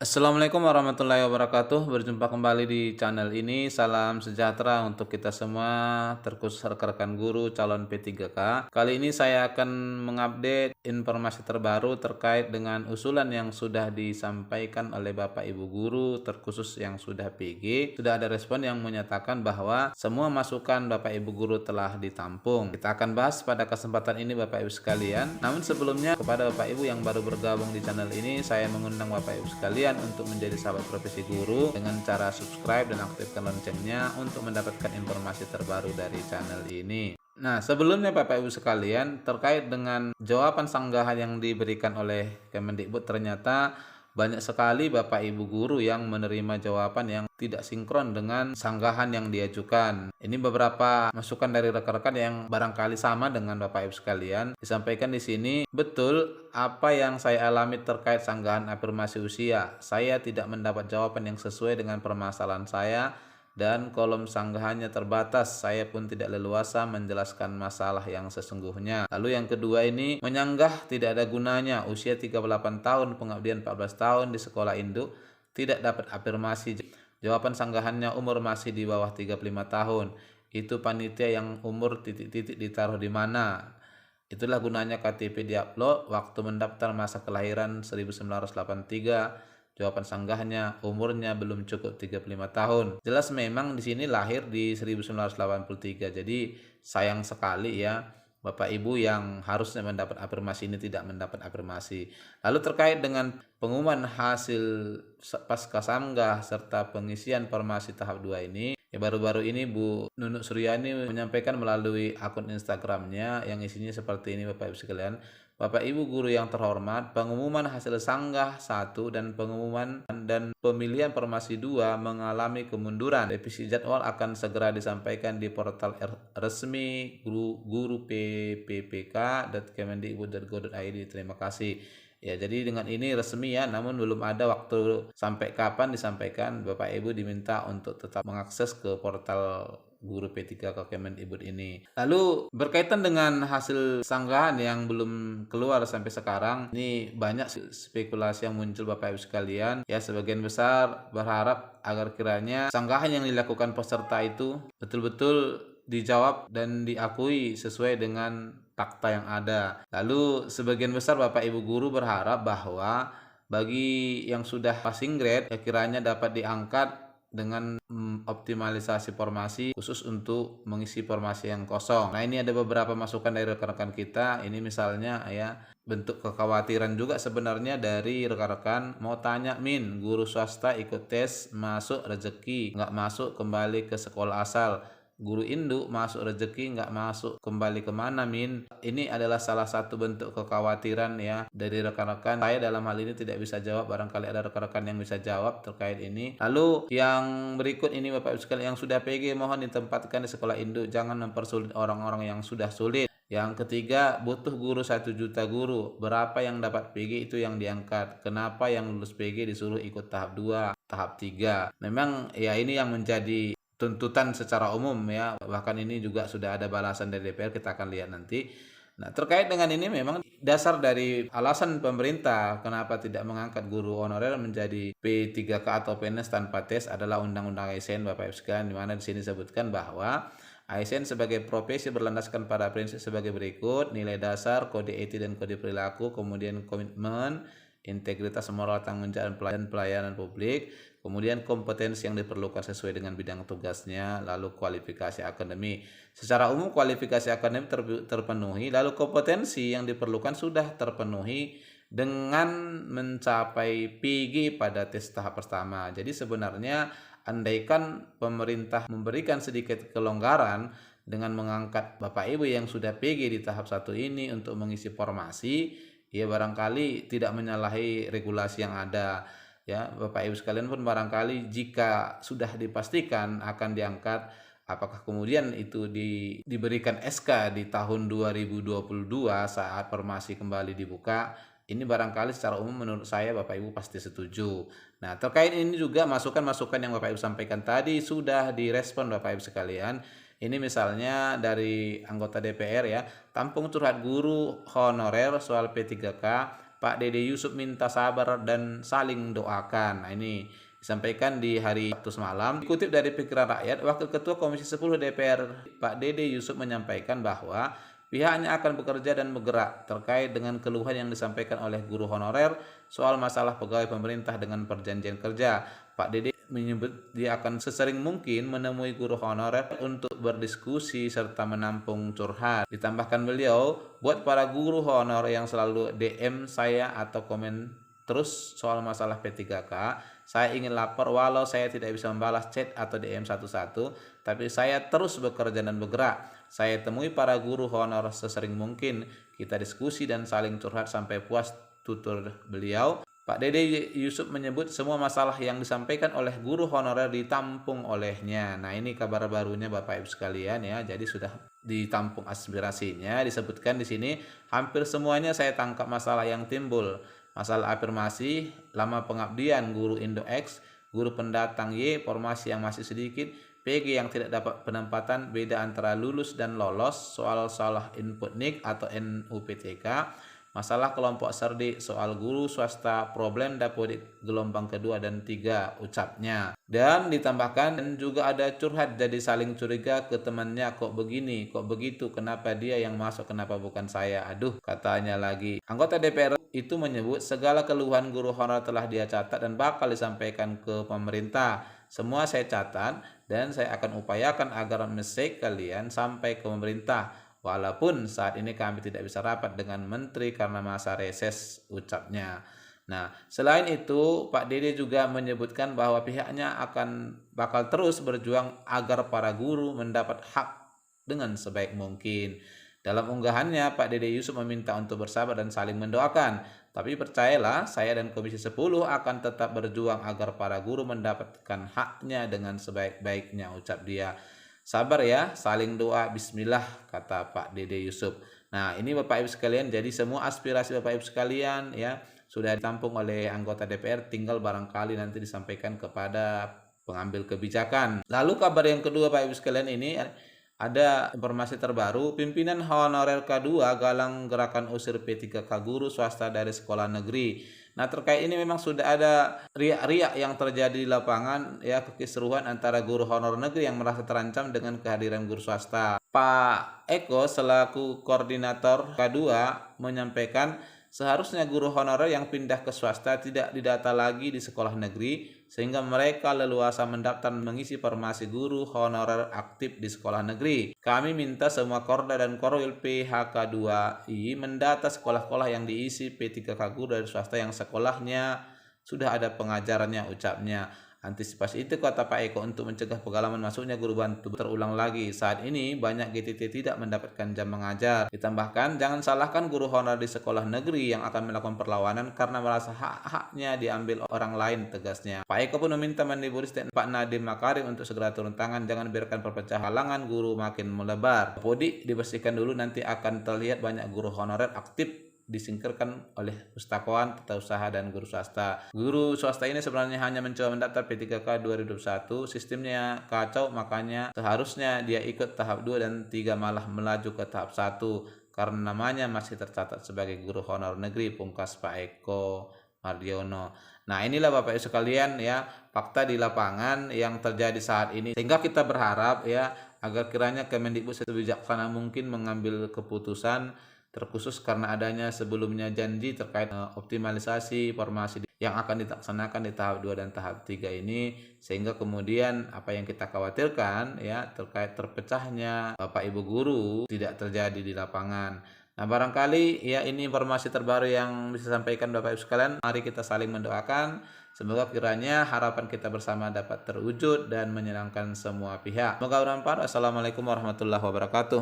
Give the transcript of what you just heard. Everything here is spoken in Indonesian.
Assalamualaikum warahmatullahi wabarakatuh. Berjumpa kembali di channel ini. Salam sejahtera untuk kita semua, terkhusus rekan-rekan guru calon P3K. Kali ini saya akan mengupdate informasi terbaru terkait dengan usulan yang sudah disampaikan oleh Bapak Ibu guru, terkhusus yang sudah PG. Sudah ada respon yang menyatakan bahwa semua masukan Bapak Ibu guru telah ditampung. Kita akan bahas pada kesempatan ini Bapak Ibu sekalian. Namun sebelumnya, kepada Bapak Ibu yang baru bergabung di channel ini, saya mengundang Bapak Ibu sekalian untuk menjadi sahabat profesi guru dengan cara subscribe dan aktifkan loncengnya untuk mendapatkan informasi terbaru dari channel ini. Nah, sebelumnya Bapak Ibu sekalian, terkait dengan jawaban sanggahan yang diberikan oleh Kemendikbud, ternyata banyak sekali Bapak Ibu guru yang menerima jawaban yang tidak sinkron dengan sanggahan yang diajukan. Ini beberapa masukan dari rekan-rekan yang barangkali sama dengan Bapak Ibu sekalian. Disampaikan di sini, betul apa yang saya alami terkait sanggahan afirmasi usia. Saya tidak mendapat jawaban yang sesuai dengan permasalahan saya dan kolom sanggahannya terbatas. Saya pun tidak leluasa menjelaskan masalah yang sesungguhnya. Lalu yang kedua ini, menyanggah tidak ada gunanya. Usia 38 tahun, pengabdian 14 tahun di sekolah induk, tidak dapat afirmasi. Jawaban sanggahannya umur masih di bawah 35 tahun. Itu panitia yang umur titik-titik ditaruh di mana? Itulah gunanya KTP diupload waktu mendaftar masa kelahiran 1983. Jawaban sanggahannya umurnya belum cukup 35 tahun. Jelas memang di sini lahir di 1983. Jadi sayang sekali ya, Bapak Ibu yang harusnya mendapat afirmasi ini tidak mendapat afirmasi. Lalu terkait dengan pengumuman hasil pasca sanggah serta pengisian formasi tahap 2 ini, ya baru-baru ini Bu Nunuk Suryani menyampaikan melalui akun Instagramnya yang isinya seperti ini Bapak Ibu sekalian. Bapak Ibu guru yang terhormat, pengumuman hasil sanggah 1 dan pengumuman dan pemilihan formasi 2 mengalami kemunduran. Revisi jadwal akan segera disampaikan di portal resmi guru ppk.kemendikbud.go.id. Terima kasih. Ya, jadi dengan ini resmi ya, namun belum ada waktu sampai kapan disampaikan. Bapak Ibu diminta untuk tetap mengakses ke portal guru P3 ke Kemendikbud ini. Lalu berkaitan dengan hasil sanggahan yang belum keluar sampai sekarang, ini banyak spekulasi yang muncul Bapak Ibu sekalian. Ya, sebagian besar berharap agar kiranya sanggahan yang dilakukan peserta itu betul-betul dijawab dan diakui sesuai dengan fakta yang ada. Lalu sebagian besar Bapak Ibu guru berharap bahwa bagi yang sudah passing grade, ya kiranya dapat diangkat dengan optimalisasi formasi khusus untuk mengisi formasi yang kosong. Nah, ini ada beberapa masukan dari rekan-rekan kita. Ini misalnya ya, bentuk kekhawatiran juga sebenarnya dari rekan-rekan. Mau tanya, Min, guru swasta ikut tes masuk rezeki, nggak masuk kembali ke sekolah asal. Guru induk masuk rezeki, nggak masuk kembali kemana, Min? Ini adalah salah satu bentuk kekhawatiran ya dari rekan-rekan. Saya dalam hal ini tidak bisa jawab, barangkali ada rekan-rekan yang bisa jawab terkait ini. Lalu yang berikut ini Bapak Ibu sekalian, yang sudah PG mohon ditempatkan di sekolah induk, jangan mempersulit orang-orang yang sudah sulit. Yang ketiga, butuh guru 1 juta guru. Berapa yang dapat PG itu yang diangkat. Kenapa yang lulus PG disuruh ikut tahap 2, tahap 3? Memang ya ini yang menjadi tuntutan secara umum ya, bahkan ini juga sudah ada balasan dari DPR, kita akan lihat nanti. Nah, terkait dengan ini memang dasar dari alasan pemerintah kenapa tidak mengangkat guru honorer menjadi P3K atau PNS tanpa tes adalah Undang-Undang ASN Bapak Ibu sekalian, di mana di sini disebutkan bahwa ASN sebagai profesi berlandaskan pada prinsip sebagai berikut: nilai dasar, kode etik dan kode perilaku, kemudian komitmen, integritas, moral, tanggung jawab dan pelayanan publik, kemudian kompetensi yang diperlukan sesuai dengan bidang tugasnya, lalu kualifikasi akademik. Secara umum kualifikasi akademik terpenuhi, lalu kompetensi yang diperlukan sudah terpenuhi dengan mencapai PG pada tes tahap pertama. Jadi sebenarnya andaikan pemerintah memberikan sedikit kelonggaran dengan mengangkat Bapak Ibu yang sudah PG di tahap 1 ini untuk mengisi formasi, ya barangkali tidak menyalahi regulasi yang ada. Ya, Bapak Ibu sekalian pun barangkali jika sudah dipastikan akan diangkat, apakah kemudian itu diberikan SK di tahun 2022 saat formasi kembali dibuka, ini barangkali secara umum menurut saya Bapak Ibu pasti setuju. Nah, terkait ini juga masukan-masukan yang Bapak Ibu sampaikan tadi sudah direspon Bapak Ibu sekalian. Ini misalnya dari anggota DPR ya, tampung curhat guru honorer soal P3K, Pak Dede Yusuf minta sabar dan saling doakan. Nah, ini disampaikan di hari Sabtu semalam. Dikutip dari Pikiran Rakyat, Wakil Ketua Komisi 10 DPR Pak Dede Yusuf menyampaikan bahwa pihaknya akan bekerja dan bergerak terkait dengan keluhan yang disampaikan oleh guru honorer soal masalah pegawai pemerintah dengan perjanjian kerja. Pak Dede menyebut dia akan sesering mungkin menemui guru honorer untuk berdiskusi serta menampung curhat. Ditambahkan beliau, buat para guru honor yang selalu DM saya atau komen terus soal masalah P3K, saya ingin lapor walau saya tidak bisa membalas chat atau DM satu-satu, tapi saya terus bekerja dan bergerak. Saya temui para guru honor sesering mungkin, kita diskusi dan saling curhat sampai puas, tutur beliau. Pak Dede Yusuf menyebut semua masalah yang disampaikan oleh guru honorer ditampung olehnya. Nah, ini kabar barunya Bapak Ibu sekalian ya. Jadi sudah ditampung aspirasinya. Disebutkan di sini hampir semuanya saya tangkap masalah yang timbul. Masalah afirmasi, lama pengabdian guru Indo X, guru pendatang Y, formasi yang masih sedikit, PG yang tidak dapat penempatan, beda antara lulus dan lolos, soal salah input NIK atau NUPTK, masalah kelompok cerdik, soal guru swasta, problem dapodik gelombang kedua dan 3 ucapnya. Dan ditambahkan dan juga ada curhat jadi saling curiga ke temannya, kok begini, kok begitu, kenapa dia yang masuk, kenapa bukan saya, aduh katanya lagi. Anggota DPR itu menyebut segala keluhan guru honor telah dia catat dan bakal disampaikan ke pemerintah. Semua saya catat dan saya akan upayakan agar message kalian sampai ke pemerintah. Walaupun saat ini kami tidak bisa rapat dengan menteri karena masa reses, ucapnya. Nah, selain itu, Pak Dede juga menyebutkan bahwa pihaknya akan bakal terus berjuang agar para guru mendapat hak dengan sebaik mungkin. Dalam unggahannya, Pak Dede Yusuf meminta untuk bersabar dan saling mendoakan. Tapi percayalah, saya dan Komisi 10 akan tetap berjuang agar para guru mendapatkan haknya dengan sebaik-baiknya, ucap dia. Sabar ya, saling doa, bismillah, kata Pak Dede Yusuf. Nah, ini Bapak Ibu sekalian, jadi semua aspirasi Bapak Ibu sekalian ya sudah ditampung oleh anggota DPR, tinggal barangkali nanti disampaikan kepada pengambil kebijakan. Lalu kabar yang kedua Bapak Ibu sekalian, ini ada informasi terbaru, pimpinan honorer K2 galang gerakan usir P3K guru swasta dari sekolah negeri. Nah, terkait ini memang sudah ada riak-riak yang terjadi di lapangan ya, kekisruhan antara guru honor negeri yang merasa terancam dengan kehadiran guru swasta. Pak Eko selaku koordinator K2 menyampaikan seharusnya guru honorer yang pindah ke swasta tidak didata lagi di sekolah negeri sehingga mereka leluasa mendaftar mengisi formasi guru honorer aktif di sekolah negeri. Kami minta semua Korda dan Korwil PHK2I mendata sekolah-sekolah yang diisi P3K guru dari swasta yang sekolahnya sudah ada pengajarannya, ucapnya. Antisipasi itu, kata Pak Eko, untuk mencegah pengalaman masuknya guru bantu terulang lagi. Saat ini banyak GTT tidak mendapatkan jam mengajar. Ditambahkan, jangan salahkan guru honor di sekolah negeri yang akan melakukan perlawanan karena merasa hak-haknya diambil orang lain, tegasnya. Pak Eko pun meminta Mendikbudristek Pak Nadiem Makarim untuk segera turun tangan, jangan biarkan perpecahan halangan guru makin melebar. Dapodik dibersihkan dulu, nanti akan terlihat banyak guru honorer aktif disingkirkan oleh pustakawan, tata usaha, dan guru swasta. Guru swasta ini sebenarnya hanya mencoba mendaftar P3K 2021, sistemnya kacau, makanya seharusnya dia ikut tahap 2 dan 3 malah melaju ke tahap 1 karena namanya masih tercatat sebagai guru honor negeri, pungkas Pak Eko Mardiono. Nah, inilah Bapak Ibu sekalian ya, fakta di lapangan yang terjadi saat ini, sehingga kita berharap ya agar kiranya Kemendikbud sebijaksana mungkin mengambil keputusan, terkhusus karena adanya sebelumnya janji terkait optimalisasi formasi yang akan dilaksanakan di tahap 2 dan tahap 3 ini, sehingga kemudian apa yang kita khawatirkan ya terkait terpecahnya Bapak Ibu guru tidak terjadi di lapangan. Nah, barangkali ya ini informasi terbaru yang bisa sampaikan Bapak Ibu sekalian. Mari kita saling mendoakan, semoga kiranya harapan kita bersama dapat terwujud dan menyenangkan semua pihak. Semoga bermanfaat. Assalamualaikum warahmatullahi wabarakatuh.